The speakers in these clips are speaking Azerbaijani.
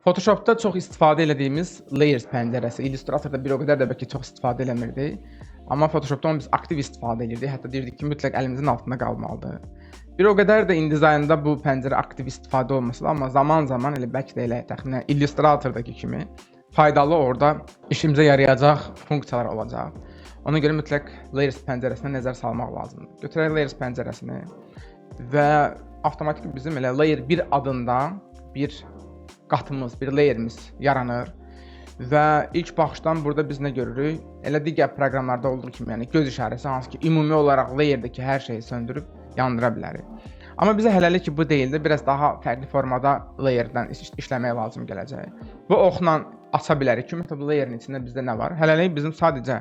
Photoshopda çox istifadə etdiyimiz Layers pəncərəsi, Illustratorda bir o qədər də bəlkə çox istifadə eləmirdik. Amma Photoshopda onu biz aktiv istifadə edirdik. Hətta deyirdik ki, mütləq əlimizin altında qalmalıdır. Bir o qədər də InDesign'da bu pəncərə aktiv istifadə olmasa da, amma zaman-zaman elə bəlkə də elə təxminən Illustrator'dakı kimi faydalı orada işimizə yarayacaq funksiyalar olacaq. Ona görə mütləq Layers pəncərəsinə nəzər salmaq lazımdır. Götürək Layers pəncərəsini və avtomatik bizim elə Layer 1 adında bir qatımız, bir layerimiz yaranır və ilk baxışdan burada biz nə görürük? Elə digər proqramlarda olduğu kimi, yəni göz işarəsi, hansı ki, ümumi olaraq layerdəki hər şeyi söndürüb yandıra bilərik. Amma bizə hələlik ki, bu deyil də, biraz daha fərqli formada layerdən işləmək lazım gələcək. Bu oxla aça bilərik ki, ümumiyyətlə bu layerin içində bizdə nə var? Hələlik bizim sadəcə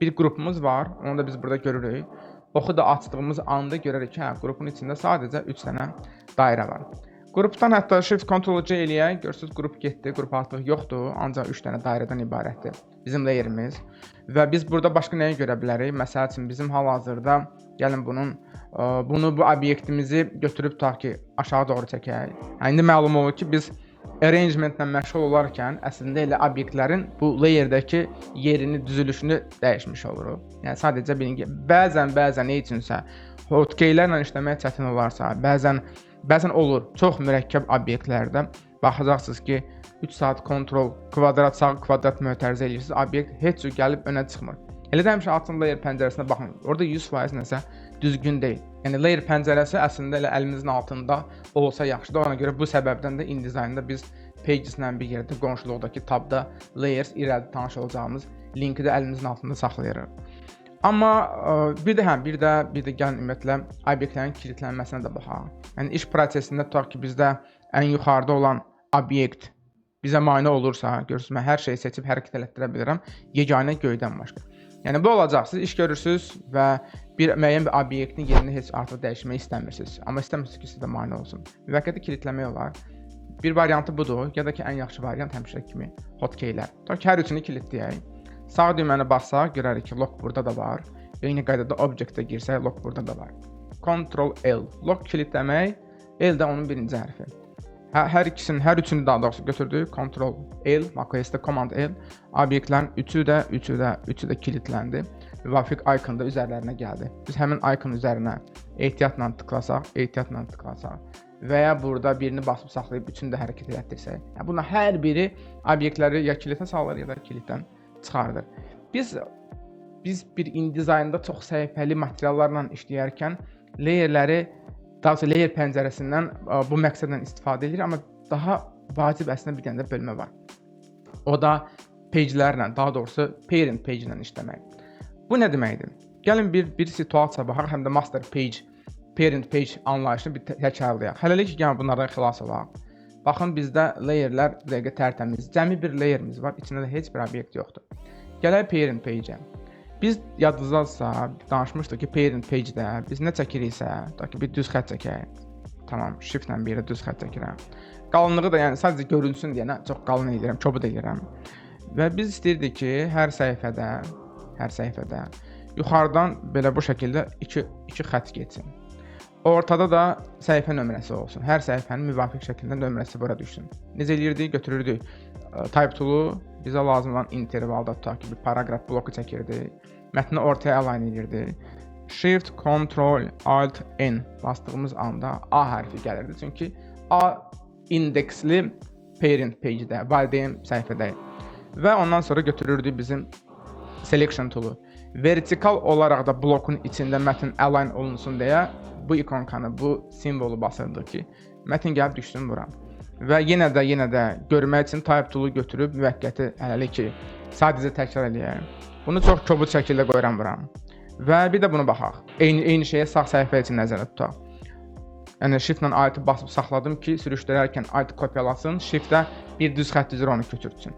bir qrupumuz var, onu da biz burada görürük. Oxu da açdığımız anda görürük ki, qrupun içində sadəcə 3 dənə dairə var. Qrupdan hətta Shift Ctrl C eləyək, görürsünüz qrup getdi, qrup artıq yoxdur, ancaq 3 dənə dairədən ibarətdir bizim layerimiz. Və biz burada başqa nəyi görə bilərik? Məsəl üçün bizim hal-hazırda gəlin bunu bu obyektimizi götürüb tutaq ki, aşağı doğru çəkək. İndi məlum olur ki, biz arrangementlə məşğul olarkən əslində elə obyektlərin bu layerdəki yerini, düzülüşünü dəyişmiş oluruq. Yəni sadəcə bəzən nə üçünsə hotkeylərlə işləmək çətin olarsa, bəzən olur, çox mürəkkəb obyektlərdə baxacaqsınız ki, 3 saat kontrol, kvadrat sağ, kvadrat mötərizə edirsiniz, obyekt heç cür gəlib önə çıxmır. Elə də həmişə açın layer pəncərəsinə baxın, orada 100% nəsə düzgün deyil. Yəni layer pəncərəsi əslində elə əlimizin altında olsa yaxşıdır. Ona görə bu səbəbdən də InDesign'da biz Pages-lə bir yerdə qonşuluqdakı tabda Layers irəli tanış olacağımız linki də əlimizin altında saxlayırıq. Amma bir də gəlin ümumiyyətlə obyektlərin kilitlənməsinə də baxaq. Yəni iş prosesində tutaq ki, bizdə ən yuxarıda olan obyekt bizə mane olursa, görürsünüz, mən hər şeyi seçib hərəkət etdirə bilirəm, yeganə göydən başqa. Yəni bu olacaq, siz iş görürsünüz və bir müəyyən bir obyektin yerini heç artıq dəyişmək istəmirsiniz. Amma istəmirsiniz ki, sizdə mane olsun. Müvəqqəti kilitləmək olar. Bir variantı budur, ya da ki, ən yaxşı variant həmişə kimi hotkeylər. Tutaq ki, hər üçünü kilitləyək. Sağ düyməni bassaq, görərik ki, lock burada da var. Eyni qaydada Object-ə girsək, lock burada da var. Ctrl L, lock kilitləmək, L də onun birinci hərfi. Hər üçünü daha doğrusu götürdük. Ctrl L, macOS-də Command L, obyektlərin üçü də kilitləndi. Müvafiq icon da üzərlərinə gəldi. Biz həmin icon üzərinə ehtiyatla tıklasaq və ya burada birini basıb saxlayıb üçünü də hərəkət etdirsək. Yəni buna hər biri obyektləri ya kilitə salır, ya da kilitdən çıxardır. Biz bir InDesign'da çox səhifəli materiallarla işləyərkən layerləri, daha doğrusu layer pəncərəsindən bu məqsədlə istifadə edirik, amma daha vacib əslində bir dənə də bölmə var. O da page'lərlə, daha doğrusu parent page ilə işləmək. Bu nə deməkdir? Gəlin bir situasiya baxaq, həm də master page, parent page anlayışını bir təkrarlayaq. Hələlik ki, gəlin bunlardan xilas olaq. Baxın, bizdə layerlər dəqiqə tərtəmiz. Cəmi bir layerimiz var, içində də heç bir obyekt yoxdur. Gələk parent page-ə. Biz yadınızdadsa danışmışdıq ki, parent page-də biz nə çəkiriksə, tutaq ki, bir düz xətt çəkək. Tamam, shift-lə bir yerə düz xətt çəkirəm. Qalınlığı da yəni sadəcə görünsün deyə çox qalın edirəm, çobud edirəm. Və biz istəyirdik ki, hər səhifədə yuxarıdan belə bu şəkildə iki xətt getsin. Ortada da səhifə nömrəsi olsun. Hər səhifənin müvafiq şəkildə nömrəsi bura düşsün. Necə eləyirdik? Götürürdük type tool'u, bizə lazım olan intervalda tutaq ki, bir paragraf bloku çəkirdi. Mətni ortaya align edirdi. Shift, Ctrl, Alt, N bastığımız anda A hərfi gəlirdi. Çünki A indeksli parent page-də, valideyn səhifədəyik. Və ondan sonra götürürdük bizim selection tool'u. Vertikal olaraq da blokun içində mətn align olunsun deyə bu ikonkanı, bu simvolu basırdıq ki, mətn gəlib düşsün bura. Və yenə də görmək üçün type tool'u götürüb müvəqqəti hələlik ki, sadəcə təkrar eləyək. Bunu çox kobud şəkildə qoyuram bura. Və bir də bunu baxaq. Eyni şeyə sağ səhifə üçün nəzərdə tutaq. Yəni shift-lə Alt-ı basıb saxladım ki, sürüşdürərkən Alt kopyalasın, shift-də bir düz xətt üzrə onu köçürsün.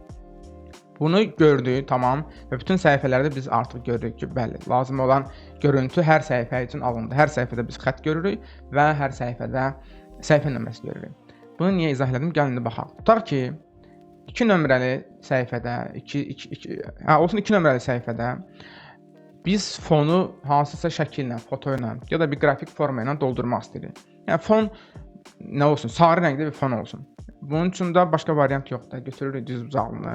Bunu gördük, tamam, və bütün səhifələrdə biz artıq görürük ki, bəli, lazım olan görüntü hər səhifə üçün alındı. Hər səhifədə biz xətt görürük və hər səhifədə səhifə nömrəsi görürük. Bunu niyə izah elədim? Gəlin indi baxaq. Tutaq ki, 2 nömrəli səhifədə, 2 nömrəli səhifədə biz fonu hansısa şəkillə, foto ilə ya da bir qrafik forma ilə doldurmaq istəyirik. Yəni fon nə olsun? Sarı rəngli bir fon olsun. Bunun üçün də başqa variant yoxdur. Götürürük düz bucağını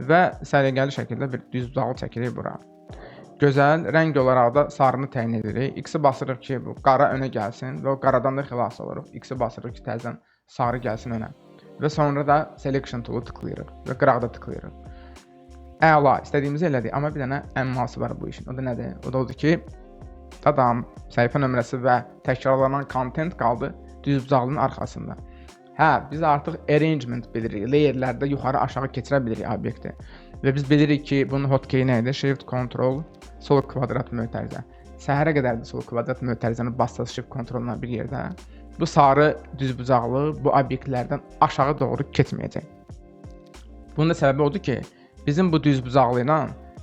və səliqəli şəkildə bir düz bucağı çəkirik bura. Gözəl, rəng olaraq da sarını təyin edirik. X-i basırıq ki, bu qara önə gəlsin və o qaradan da xilas oluruq. X-i basırıq ki, təzədən sarı gəlsin önə. Və sonra da selection toolu tıklayırıq və qıraqda tıklayırıq. Əla, istədiyimizi elədik, amma bir dənə əmması var bu işin. O da nədir? O da odur ki, dadam, səhifə nömrəsi və təkrarlanan content qaldı düz bucağının arxasında. Hə, biz artıq arrangement bilirik. Layerlərdə yuxarı aşağı keçirə bilirik obyekti. Və biz bilirik ki, bunun hotkey nə idi? Shift Ctrl sol kvadrat mötərizə. Səhərə qədər də sol kvadrat mötərizəni bassaz Shift Ctrl-la bir yerdə. Bu sarı düz bucaqlı bu obyektlərdən aşağı doğru keçməyəcək. Bunun da səbəbi odur ki, bizim bu düz bucaqlı ilə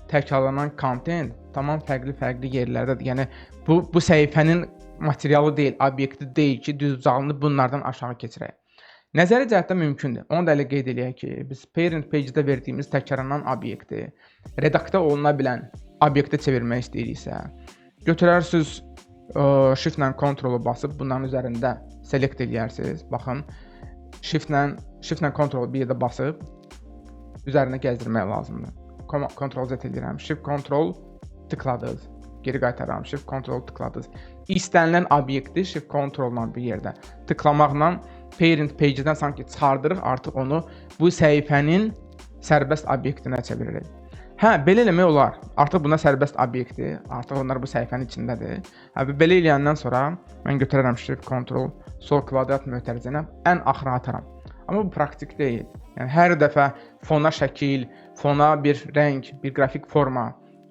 təkrarlanan content tamam fərqli yerlərdədir. Yəni bu səhifənin materialı deyil, obyekti deyil ki, düz bucaqlını bunlardan aşağı keçirək. Nəzəri cəhətdən mümkündür. Onu da elə qeyd eləyək ki, biz parent page-də verdiyimiz təkrarlanan obyekti redaktə oluna bilən obyektə çevirmək istəyiriksə, götürərsiniz shift-lə Ctrl-u basıb bunların üzərində select eləyərsiniz. Baxın, shift-lə Ctrl-u bir yerdə basıb üzərinə gəzdirmək lazımdır. Ctrl-Z edirəm. Shift-Ctrl tıkladınız. Geri qaytaram. Shift-Ctrl tıkladınız. İstənilən obyekti Shift-Ctrl-la bir yerdə tıklamaqla parent page-dən sanki çıxardırıq, artıq onu bu səhifənin sərbəst obyektinə çeviririk. Hə, belə eləmək olar. Artıq buna sərbəst obyekti, artıq onlar bu səhifənin içindədir. Hə, belə eləyəndən sonra mən götürərəm Shift-Ctrl sol kvadrat mötərizəni ən axıra ataram. Amma bu praktik deyil. Yəni hər dəfə fona şəkil, fona bir rəng, bir qrafik forma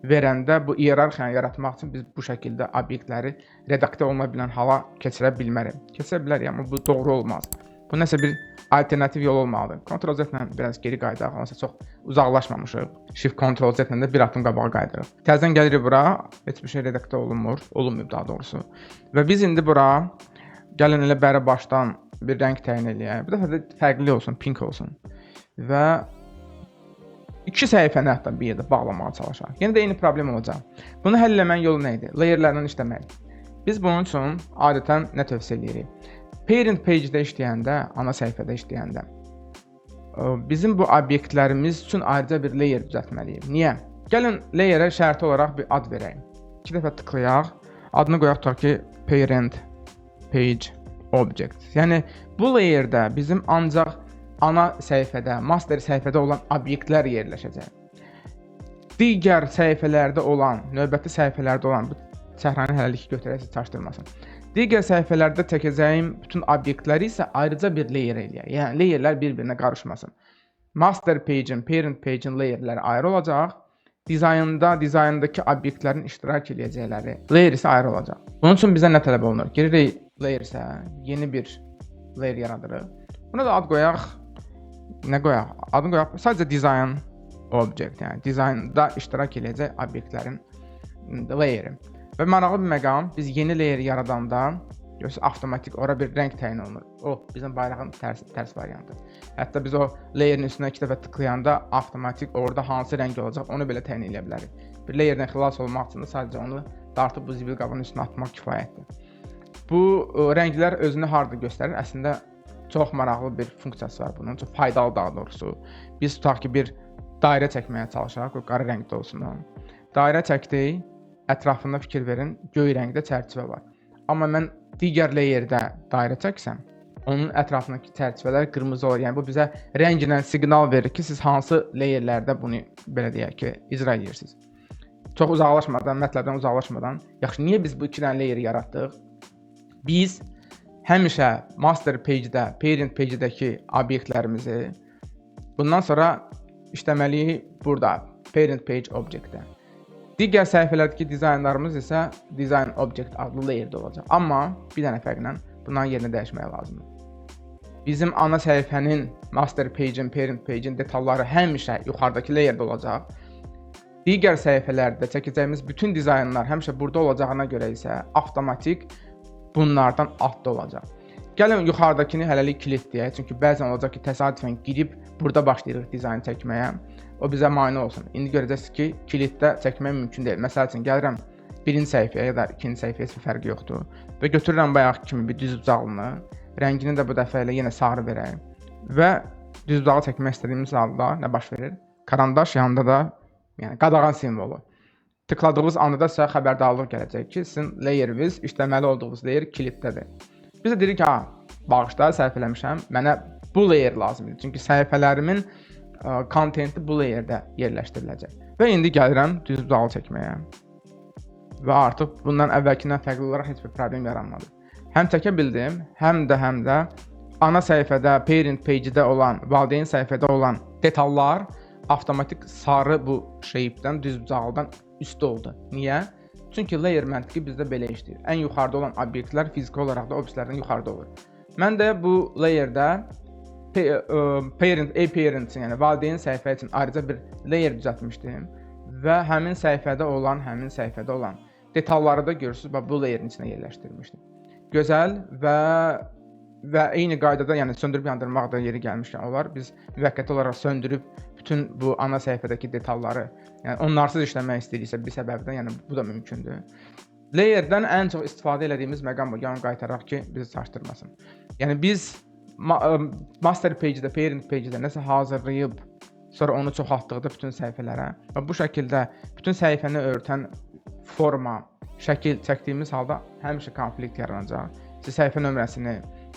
verəndə bu iyerarxiyanı yaratmaq üçün biz bu şəkildə obyektləri redaktə oluna bilən hala keçirə bilmərik. Keçirə bilərik, amma bu doğru olmaz. Bu nəsə bir alternativ yol olmalıdır. Ctrl-Z-lə biraz geri qayıdaq, onsa çox uzaqlaşmamışıq. Shift-Ctrl-Z-lə də bir addım qabağa qayıdırıq. Təzədən gəlirik bura, heç bir şey redaktə olunmuyub daha doğrusu. Və biz indi bura gəlin elə bəri başdan bir rəng təyin eləyək. Bu dəfə də fərqli olsun, pink olsun. Və İki səhifəni hətta bir yerdə bağlamağa çalışaq. Yenə də eyni problem olacaq. Bunu həll etməyin yolu nə idi? Layerlərlə işləmək. Biz bunun üçün adətən nə tövsiyə edirik? Parent page-də işləyəndə, ana səhifədə işləyəndə bizim bu obyektlərimiz üçün ayrıca bir layer düzəltməliyik. Niyə? Gəlin layerə şərti olaraq bir ad verək. 2 dəfə tıklayaq. Adını qoyaq tutaq ki, parent page object. Yəni bu layerdə bizim ancaq ana səhifədə, master səhifədə olan obyektlər yerləşəcək. Digər səhifələrdə olan, növbəti səhifələrdə olan, bu səhranı hələlik götürək, çaşdırmasın. Digər səhifələrdə çəkəcəyim bütün obyektləri isə ayrıca bir layer eləyək. Yəni layerlər bir-birinə qarışmasın. Master page-in, parent page-in layerləri ayrı olacaq. Dizayndakı obyektlərin iştirak edəcəkləri layer isə ayrı olacaq. Bunun üçün bizə nə tələb olunur? Giririk layer isə yeni bir layer yaradırıq. Buna da ad qoyaq. Nə qoyaq? Adını qoyaq. Sadəcə design object, yəni dizaynda iştirak edəcək obyektlərin layeri. Və maraqlı bir məqam, biz yeni layer yaradanda görürsünüz, avtomatik ora bir rəng təyin olunur. O, bizim bayrağın tərs variantı. Hətta biz o layerin üstünə 2 dəfə tıklayanda avtomatik orada hansı rəng olacaq, onu belə təyin edə bilərik. Bir layerdən xilas olmaq üçün də sadəcə onu dartıb bu zibil qabının üstünə atmaq kifayətdir. Bu rənglər özünü harda göstərir? Əslində çox maraqlı bir funksiyası var bunun, çox faydalı daha doğrusu. Biz tutaq ki, bir dairə çəkməyə çalışaq, o qara rəngdə olsun. Dairə çəkdik, ətrafında fikir verin, göy rəngdə çərçivə var. Amma mən digər layerdə dairə çəksəm, onun ətrafındakı çərçivələr qırmızı olur. Yəni bu bizə rənglə siqnal verir ki, siz hansı layerlərdə bunu belə deyək ki, icra edirsiniz. Çox uzaqlaşmadan, mətləbdən uzaqlaşmadan, yaxşı, niyə biz bu iki dənə layeri yaratdıq? Biz həmişə master page-də, parent page-dəki obyektlərimizi bundan sonra işləməliyik burada, parent page object-də. Digər səhifələrdəki dizaynlarımız isə design object adlı layerdə olacaq. Amma bir dənə fərqlə bunların yerini dəyişmək lazımdır. Bizim ana səhifənin master page-in, parent page-in detalları həmişə yuxarıdakı layerdə olacaq. Digər səhifələrdə çəkəcəyimiz bütün dizaynlar həmişə burada olacağına görə isə avtomatik bunlardan altda olacaq. Gəlin yuxarıdakini hələlik kilitləyək, çünki bəzən olacaq ki, təsadüfən girib burada başlayırıq dizayn çəkməyə. O bizə mane olsun. İndi görəcəksiniz ki, kilitdə çəkmək mümkün deyil. Məsəl üçün gəlirəm birinci səhifəyə ya da ikinci səhifəyə heç bir fərqi yoxdur. Və götürürəm bayaq kimi bir düz bucaqlını, rəngini də bu dəfə ilə yenə sarı verək. və düz budağı çəkmək istədiyimiz halda nə baş verir? Karandaş yanında da, yəni qadağan simvolu. Tıkladığınız anda da sizə xəbərdarlıq gələcək ki, sizin layeriniz, işləməli olduğunuz layer kilitdədir. Biz də deyirik ki, bağışda səhv eləmişəm, mənə bu layer lazımdır. Çünki səhifələrimin kontenti bu layerdə yerləşdiriləcək. Və indi gəlirəm düz budağı çəkməyə. Və artıq bundan əvvəlkindən fərqli olaraq heç bir problem yaranmadı. Həm çəkə bildim, həm də ana səhifədə, parent page-də olan, valideyn səhifədə olan detallar avtomatik sarı bu shape-dən, düz bucaqdan üstü oldu. Niyə? Çünki layer məntiqi bizdə belə işləyir. Ən yuxarıda olan obyektlər fiziki olaraq da obyektlərdən yuxarıda olur. Mən də bu layerdə parent, yəni valideyn səhifə üçün ayrıca bir layer düzəltmişdim və həmin səhifədə olan detalları da görürsünüz, bu layerin içinə yerləşdirmişdim. Gözəl və eyni qaydada, yəni söndürüb yandırmaq da yeri gəlmişkən olar. Biz müvəqqəti olaraq söndürüb bütün bu ana səhifədəki detalları, yəni onlarsız işləmək istəyiriksə bir səbəbdən, yəni bu da mümkündür. Layerdən ən çox istifadə etdiyimiz məqam bu, yəni qaytaraq ki, bizi çaşdırmasın. Yəni biz master page-də, parent page-də nəsə hazırlayıb, sonra onu çoxaltdıqda bütün səhifələrə və bu şəkildə bütün səhifəni örtən forma, şəkil çəkdiyimiz halda həmişə konflikt yaranacaq. Siz səhifə nömrəsini,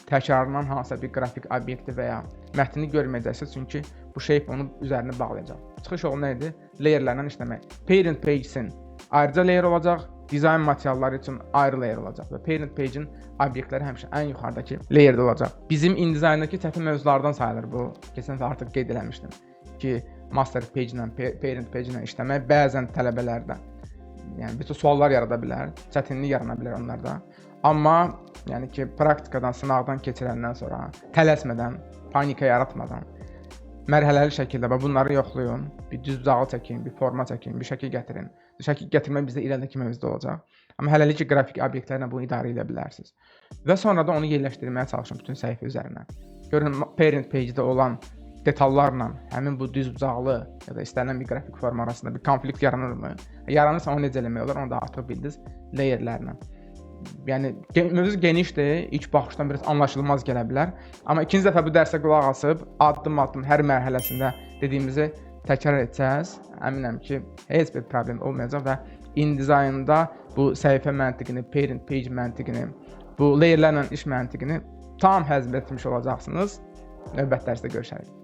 təkrarlanan hansısa bir qrafik obyekti və ya mətni görməyəcəksiniz, çünki bu shape onun üzərini bağlayacaq. Çıxış yolu nə idi? Layerlərlə işləmək. Parent page-in ayrıca layer olacaq, dizayn materialları üçün ayrı layer olacaq və parent page-in obyektləri həmişə ən yuxarıdakı layerdə olacaq. Bizim InDesign'dakı çətin mövzulardan sayılır bu. Keçən dəfə artıq qeyd eləmişdim ki, master page-ilə, parent page-ilə işləmək bəzən tələbələrdə, yəni bir suallar yarada bilər, çətinlik yarana bilər onlarda. Amma yəni ki, praktikadan, sınaqdan keçirəndən sonra tələsmədən, panika yaratmadan, mərhələli şəkildə bunları yoxlayın, bir düz budağı çəkin, bir forma çəkin, bir şəkil gətirin. Şəkil gətirmək bizdə irəlidəki mövzuda olacaq. Amma hələlik qrafik obyektlərlə bunu idarə edə bilərsiniz. Və sonra da onu yerləşdirməyə çalışın bütün səhifə üzərinə. Görün, parent page-də olan detallarla həmin bu düz bucaqlı ya da istənilən bir qrafik forma arasında bir konflikt yaranırmı? Yaranırsa onu necə eləmək olar? Onu da artıq bildiniz layerlərlə. Yəni mövzu genişdir, ilk baxışdan biraz anlaşılmaz gələ bilər. Amma ikinci dəfə bu dərsə qulaq asıb, addım-addım hər mərhələsində dediyimizi təkrar etsəz, əminəm ki, heç bir problem olmayacaq və InDesign'da bu səhifə məntiqini, parent page məntiqini, bu layerlərlə iş məntiqini tam həzm etmiş olacaqsınız. Növbəti dərsdə görüşərik.